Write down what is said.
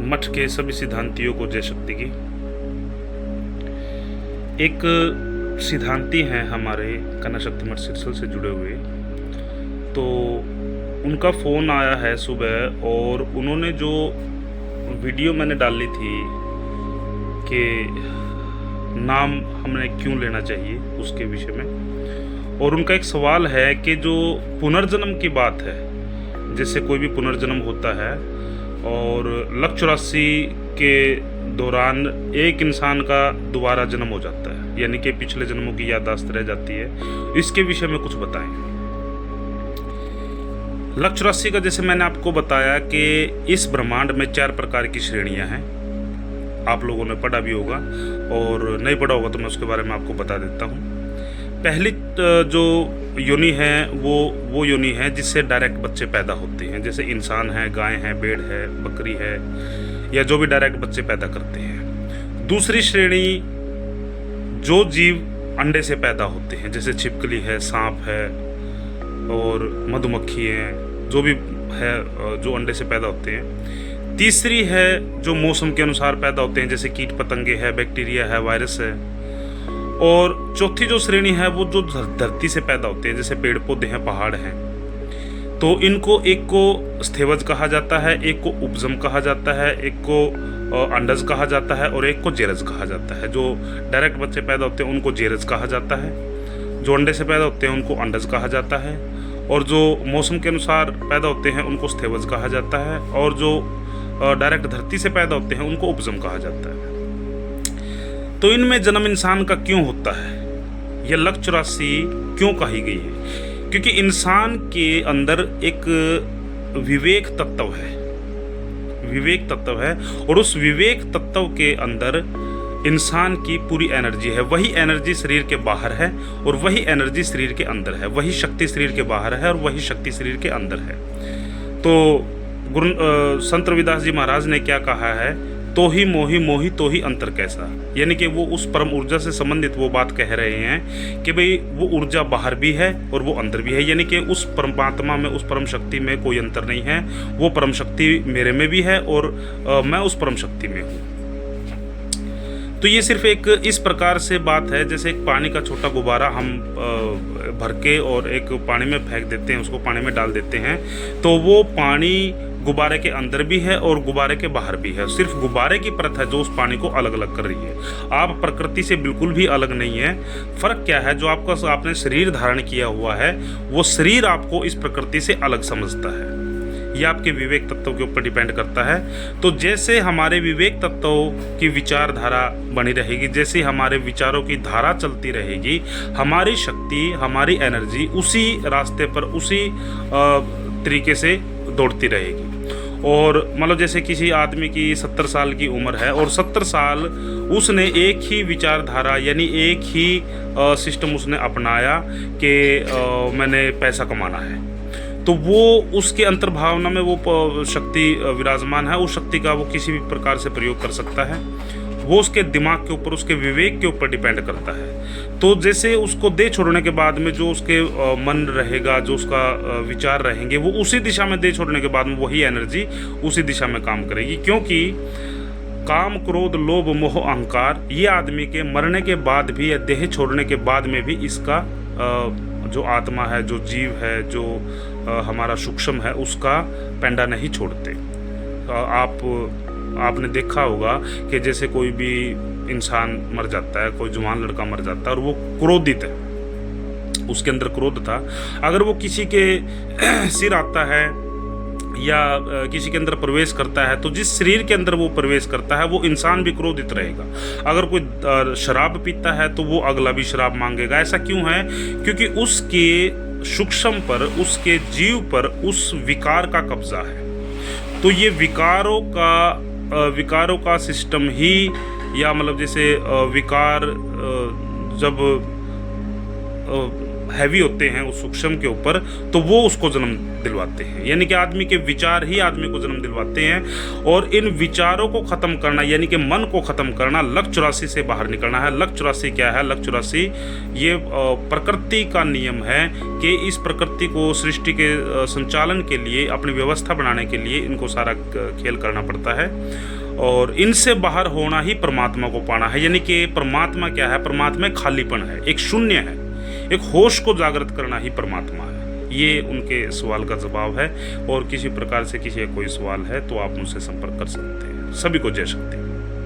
मठ के सभी सिद्धांतियों को जय शक्ति की। एक सिद्धांती हैं हमारे कन्या शक्ति मठ सिरसल से जुड़े हुए, तो उनका फ़ोन आया है सुबह और उन्होंने जो वीडियो मैंने डाली थी कि नाम हमने क्यों लेना चाहिए उसके विषय में, और उनका एक सवाल है कि जो पुनर्जन्म की बात है, जैसे कोई भी पुनर्जन्म होता है और लक्ष्य 84 के दौरान एक इंसान का दोबारा जन्म हो जाता है, यानी कि पिछले जन्मों की याददाश्त रह जाती है। इसके विषय में कुछ बताएं। लक्ष्य 84 का जैसे मैंने आपको बताया कि इस ब्रह्मांड में 4 प्रकार की श्रेणियां हैं। आप लोगों ने पढ़ा भी होगा और नहीं पढ़ा होगा तो मैं उसके बारे में आपको बता देता हूँ। पहली जो योनि है वो योनि है जिससे डायरेक्ट बच्चे पैदा होते हैं, जैसे इंसान है, गाय है, भेड़ है, बकरी है, या जो भी डायरेक्ट बच्चे पैदा करते हैं। दूसरी श्रेणी जो जीव अंडे से पैदा होते हैं, जैसे छिपकली है, सांप है और मधुमक्खी है, जो भी है जो अंडे से पैदा होते हैं। तीसरी है जो मौसम के अनुसार पैदा होते हैं, जैसे कीट पतंगे है, बैक्टीरिया है, वायरस है। और चौथी जो श्रेणी है वो जो धरती से पैदा होते हैं, जैसे पेड़ पौधे हैं, पहाड़ हैं। तो इनको एक को स्थेवज कहा जाता है, एक को उपजम कहा जाता है, एक को अंडज कहा जाता है और एक को जेरज कहा जाता है। जो डायरेक्ट बच्चे पैदा होते हैं उनको जेरज कहा जाता है, जो अंडे से पैदा होते हैं उनको अंडज कहा जाता है, और जो मौसम के अनुसार पैदा होते हैं उनको स्थेवज कहा जाता है, और जो डायरेक्ट धरती से पैदा होते हैं उनको उपजम कहा जाता है। तो इनमें जन्म इंसान का क्यों होता है, यह लक्ष्य 84 क्यों कही गई है? क्योंकि इंसान के अंदर एक विवेक तत्व है, विवेक तत्व है, और उस विवेक तत्व के अंदर इंसान की पूरी एनर्जी है। वही एनर्जी शरीर के बाहर है और वही एनर्जी शरीर के अंदर है, वही शक्ति शरीर के बाहर है और वही शक्ति शरीर के अंदर है। तो गुरु संत रविदास जी महाराज ने क्या कहा है, तो ही मोही मोही तो ही अंतर कैसा, यानी कि वो उस परम ऊर्जा से संबंधित वो बात कह रहे हैं कि भाई वो ऊर्जा बाहर भी है और वो अंदर भी है, यानी कि उस परमात्मा में, उस परम शक्ति में कोई अंतर नहीं है। वो परम शक्ति मेरे में भी है और मैं उस परम शक्ति में हूँ। तो ये सिर्फ एक इस प्रकार से बात है, जैसे एक पानी का छोटा गुब्बारा हम भर के और एक पानी में फेंक देते हैं, उसको पानी में डाल देते हैं, तो वो पानी गुब्बारे के अंदर भी है और गुब्बारे के बाहर भी है। सिर्फ गुब्बारे की परत है जो उस पानी को अलग अलग कर रही है। आप प्रकृति से बिल्कुल भी अलग नहीं है। फर्क क्या है, जो आपने शरीर धारण किया हुआ है वो शरीर आपको इस प्रकृति से अलग समझता है। ये आपके विवेक तत्व के ऊपर डिपेंड करता है। तो जैसे हमारे विवेक तत्वों की विचारधारा बनी रहेगी, जैसे हमारे विचारों की धारा चलती रहेगी, हमारी शक्ति, हमारी एनर्जी उसी रास्ते पर, उसी तरीके से दौड़ती रहेगी। और मतलब जैसे किसी आदमी की 70 साल की उम्र है और 70 साल उसने एक ही विचारधारा यानी एक ही सिस्टम उसने अपनाया कि मैंने पैसा कमाना है, तो वो उसके अंतर्भावना में वो शक्ति विराजमान है। उस शक्ति का वो किसी भी प्रकार से प्रयोग कर सकता है। वो उसके दिमाग के ऊपर, उसके विवेक के ऊपर डिपेंड करता है। तो जैसे उसको दे छोड़ने के बाद में जो उसके मन रहेगा, जो उसका विचार रहेंगे, वो उसी दिशा में दे छोड़ने के बाद में वही एनर्जी उसी दिशा में काम करेगी। क्योंकि काम, क्रोध, लोभ, मोह, अहंकार ये आदमी के मरने के बाद भी या देह छोड़ने के बाद में भी इसका जो आत्मा है, जो जीव है, जो हमारा सूक्ष्म है, उसका पेंडा नहीं छोड़ते। आपने देखा होगा कि जैसे कोई भी इंसान मर जाता है, कोई जवान लड़का मर जाता है और वो क्रोधित है, उसके अंदर क्रोध था, अगर वो किसी के सिर आता है या किसी के अंदर प्रवेश करता है, तो जिस शरीर के अंदर वो प्रवेश करता है वो इंसान भी क्रोधित रहेगा। अगर कोई शराब पीता है तो वो अगला भी शराब मांगेगा। ऐसा क्यों है? क्योंकि उसके सूक्ष्म पर, उसके जीव पर उस विकार का कब्जा है। तो ये विकारों का सिस्टम ही, या मतलब जैसे विकार जब हैवी होते हैं उस सूक्ष्म के ऊपर, तो वो उसको जन्म दिलवाते हैं। यानी कि आदमी के विचार ही आदमी को जन्म दिलवाते हैं। और इन विचारों को ख़त्म करना, यानी कि मन को ख़त्म करना, लक 84 से बाहर निकलना है। लक 84 क्या है? लक 84 ये प्रकृति का नियम है कि इस प्रकृति को सृष्टि के संचालन के लिए, अपनी व्यवस्था बनाने के लिए इनको सारा खेल करना पड़ता है। और इनसे बाहर होना ही परमात्मा को पाना है। यानी कि परमात्मा क्या है? परमात्मा खालीपन है, एक शून्य है, एक होश को जागृत करना ही परमात्मा है। ये उनके सवाल का जवाब है। और किसी प्रकार से किसी का कोई सवाल है तो आप मुझसे संपर्क कर सकते हैं। सभी को जय शक्ति।